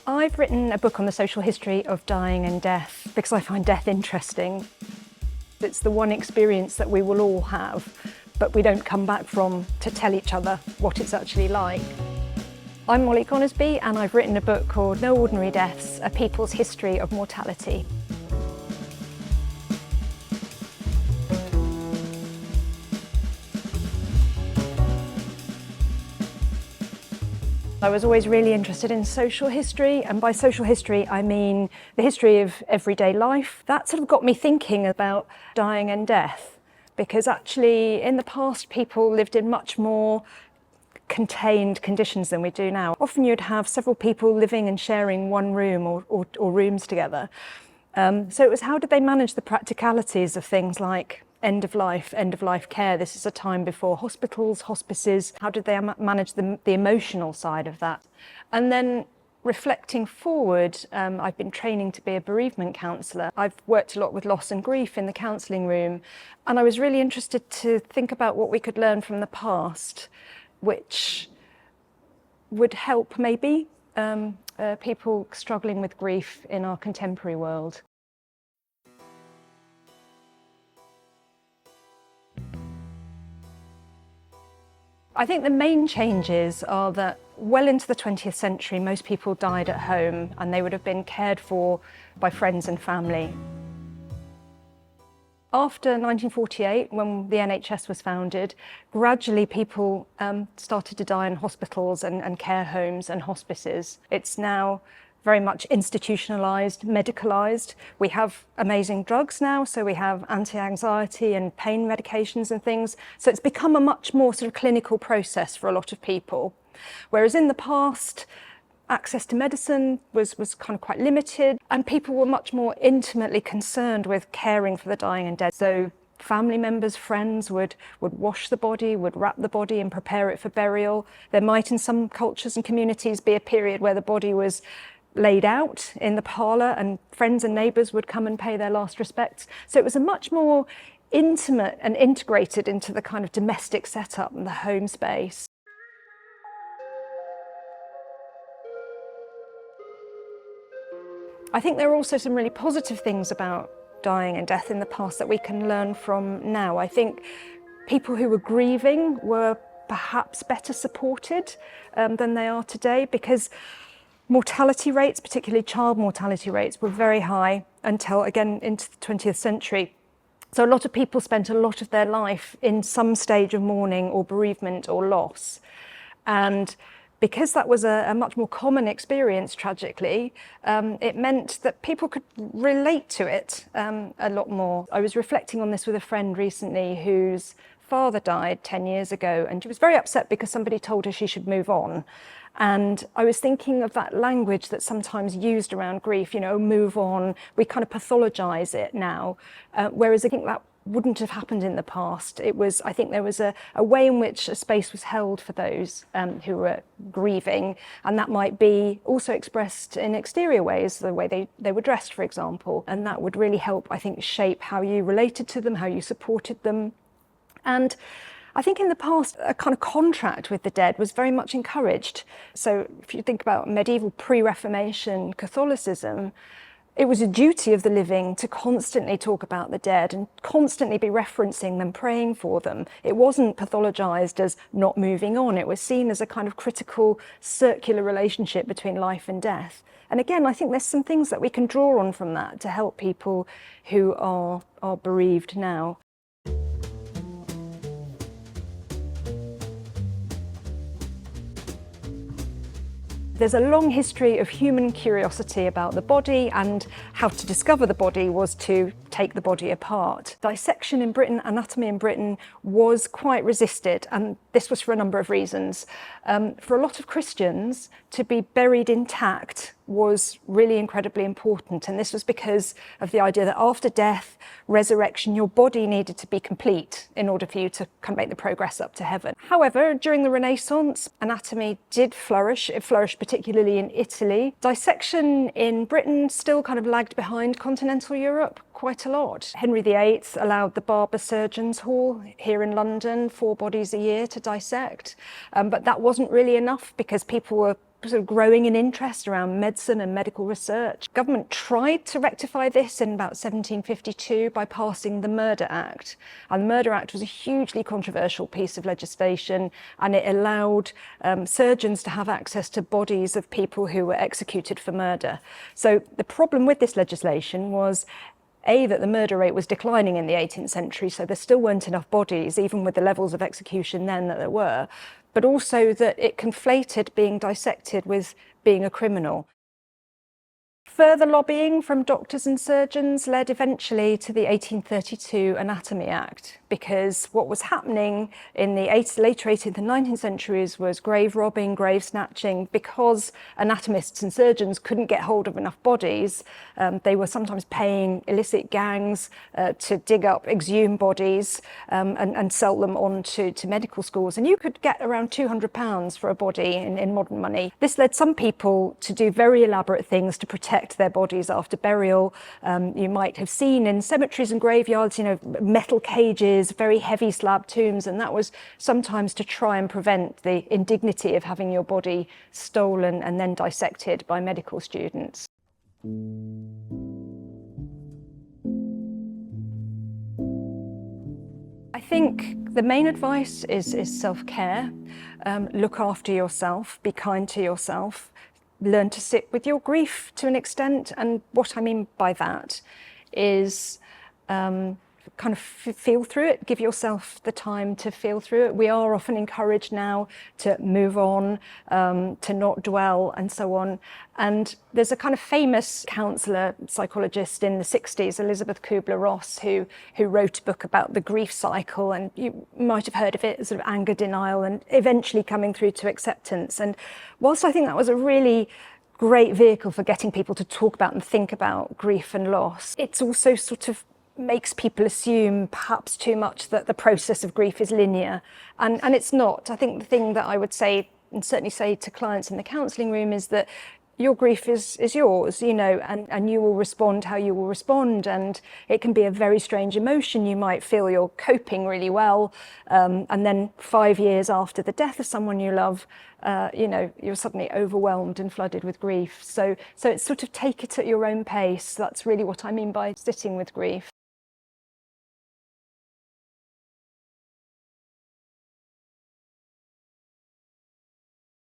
I've written a book on the social history of dying and death because I find death interesting. It's the one experience that we will all have, but we don't come back from to tell each other what it's actually like. I'm Conisbee and I've written a book called No Ordinary Deaths, A People's History of Mortality. I was always really interested in social history, and by social history I mean the history of everyday life. That sort of got me thinking about dying and death, because actually in the past people lived in much more contained conditions than we do now. Often you'd have several people living and sharing one room or rooms together. So it was, how did they manage the practicalities of things like end of life care? This is a time before hospitals, hospices. How did they manage the emotional side of that? And then reflecting forward, I've been training to be a bereavement counsellor. I've worked a lot with loss and grief in the counselling room, and I was really interested to think about what we could learn from the past, which would help maybe people struggling with grief in our contemporary world. I think the main changes are that well into the 20th century, most people died at home and they would have been cared for by friends and family. After 1948, when the NHS was founded, gradually people started to die in hospitals and care homes and hospices. It's now very much institutionalised, medicalised. We have amazing drugs now, so we have anti-anxiety and pain medications and things. So it's become a much more sort of clinical process for a lot of people. Whereas in the past, access to medicine was kind of quite limited, and people were much more intimately concerned with caring for the dying and dead. So family members, friends would wash the body, would wrap the body and prepare it for burial. There might in some cultures and communities be a period where the body was laid out in the parlour and friends and neighbours would come and pay their last respects. So it was a much more intimate and integrated into the kind of domestic setup and the home space. I think there are also some really positive things about dying and death in the past that we can learn from now. I think people who were grieving were perhaps better supported than they are today, because mortality rates, particularly child mortality rates, were very high until, again, into the 20th century. So a lot of people spent a lot of their life in some stage of mourning or bereavement or loss. And because that was a much more common experience, tragically, it meant that people could relate to it a lot more. I was reflecting on this with a friend recently whose father died 10 years ago, and she was very upset because somebody told her she should move on. And I was thinking of that language that's sometimes used around grief, you know, move on. We kind of pathologise it now, whereas I think that wouldn't have happened in the past. I think there was a way in which a space was held for those who were grieving, and that might be also expressed in exterior ways, the way they were dressed, for example, and that would really help, I think, shape how you related to them, how you supported them. And I think in the past, a kind of contract with the dead was very much encouraged. So if you think about medieval pre-Reformation Catholicism, it was a duty of the living to constantly talk about the dead and constantly be referencing them, praying for them. It wasn't pathologised as not moving on. It was seen as a kind of critical circular relationship between life and death. And again, I think there's some things that we can draw on from that to help people who are bereaved now. There's a long history of human curiosity about the body, and how to discover the body was to take the body apart. Dissection in Britain, anatomy in Britain, was quite resisted, and this was for a number of reasons. For a lot of Christians, to be buried intact was really incredibly important, and this was because of the idea that after death, resurrection, your body needed to be complete in order for you to make the progress up to heaven. However, during the Renaissance, anatomy did flourish. It flourished particularly in Italy. Dissection in Britain still kind of lagged behind continental Europe quite a lot. Henry VIII allowed the Barber Surgeons' Hall here in London 4 bodies a year to dissect, but that wasn't really enough because people were sort of growing in interest around medicine and medical research. Government tried to rectify this in about 1752 by passing the Murder Act. And the Murder Act was a hugely controversial piece of legislation, and it allowed surgeons to have access to bodies of people who were executed for murder. So the problem with this legislation was that the murder rate was declining in the 18th century, so there still weren't enough bodies, even with the levels of execution then that there were, but also that it conflated being dissected with being a criminal. Further lobbying from doctors and surgeons led eventually to the 1832 Anatomy Act, because what was happening in the later 18th and 19th centuries was grave robbing, grave snatching. Because anatomists and surgeons couldn't get hold of enough bodies, they were sometimes paying illicit gangs to dig up exhumed bodies and sell them on to medical schools. And you could get around £200 for a body in modern money. This led some people to do very elaborate things to protect their bodies after burial. You might have seen in cemeteries and graveyards, metal cages, very heavy slab tombs, and that was sometimes to try and prevent the indignity of having your body stolen and then dissected by medical students. I think the main advice is self-care. Look after yourself, be kind to yourself, learn to sit with your grief to an extent. And what I mean by that is kind of feel through it, give yourself the time to feel through it. We are often encouraged now to move on, to not dwell and so on. And there's a kind of famous counsellor, psychologist in the 60s, Elizabeth Kubler-Ross, who wrote a book about the grief cycle, and you might have heard of it, sort of anger denial and eventually coming through to acceptance. And whilst I think that was a really great vehicle for getting people to talk about and think about grief and loss, it's also sort of makes people assume perhaps too much that the process of grief is linear, and it's not. I think the thing that I would say, and certainly say to clients in the counselling room, is that your grief is yours, and you will respond how you will respond, and it can be a very strange emotion. You might feel you're coping really well, and then 5 years after the death of someone you love, you're suddenly overwhelmed and flooded with grief. So it's sort of take it at your own pace. That's really what I mean by sitting with grief.